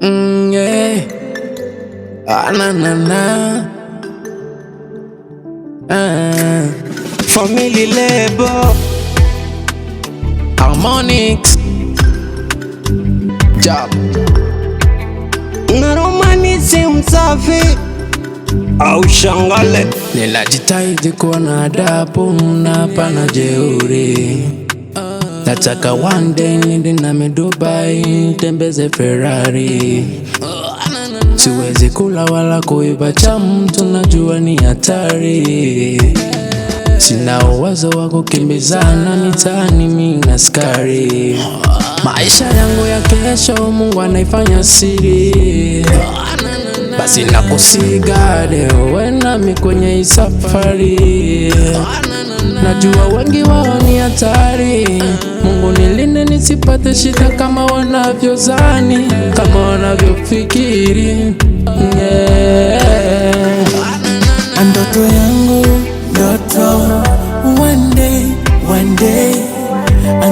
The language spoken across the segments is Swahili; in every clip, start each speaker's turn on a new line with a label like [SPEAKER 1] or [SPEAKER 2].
[SPEAKER 1] Yeah. Na na na.
[SPEAKER 2] Family label
[SPEAKER 1] Harmonix Job
[SPEAKER 2] na romanisi msafi au shangale.
[SPEAKER 1] Ninajitahidi kuwa na adabu na hapana jeuri. Nataka one day niende nami Dubai, nitembeze Ferrari. Siwezi kula wala kuiba cha mtu, najua ni hatari. Sina uwezo wa kukimbizana mitaani mimi na askari. Maisha yangu ya kesho Mungu anaifanya siri. Basi nakusigade uwe nami kwenye hii safari. Najua wengi wao ni hatari. Mungu nilinde nisipate shida kama wanavyozani, kama wanavyofikiri.
[SPEAKER 3] Ndoto yangu, ndoto one day.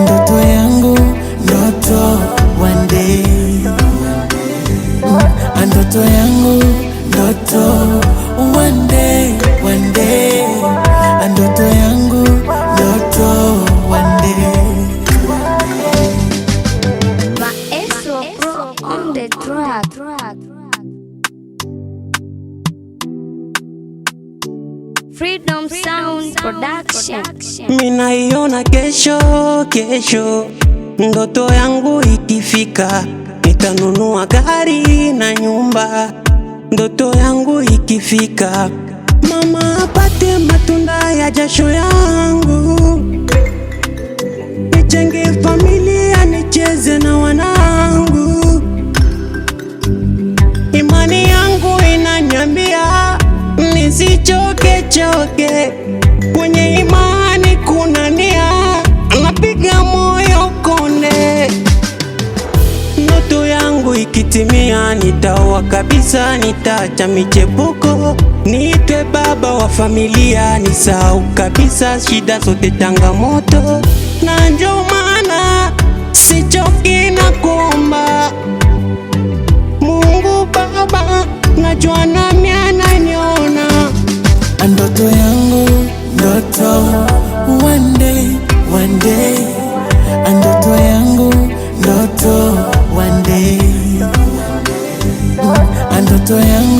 [SPEAKER 3] Ndoto yangu, ndoto one day. Ndoto yangu, ndoto one day. Ndoto yangu, ndoto one day.
[SPEAKER 4] Maestro Pro on the track. Freedom Sound Production.
[SPEAKER 2] Minaiona kesho, ndoto yangu ikifika, nitanunua gari na nyumba. Ndoto yangu ikifika, mama apate matunda ya jasho yangu, nijenge familia, nicheze na wanangu. Imani yangu inaniambia nisichoke, kwenye imani kuna nia, napiga moyo konde. Ndoto yangu ikitimia, nitaoa kabisa, nitaacha michepuko, niitwe baba wa familia, nisahau kabisa shida zote, changamoto. Na ndio maana sichoki na kuomba Mungu Baba, najua nami ananiona.
[SPEAKER 3] Ndoto yangu, ndoto one day. Ndoto yangu, ndoto one day. Ndoto yangu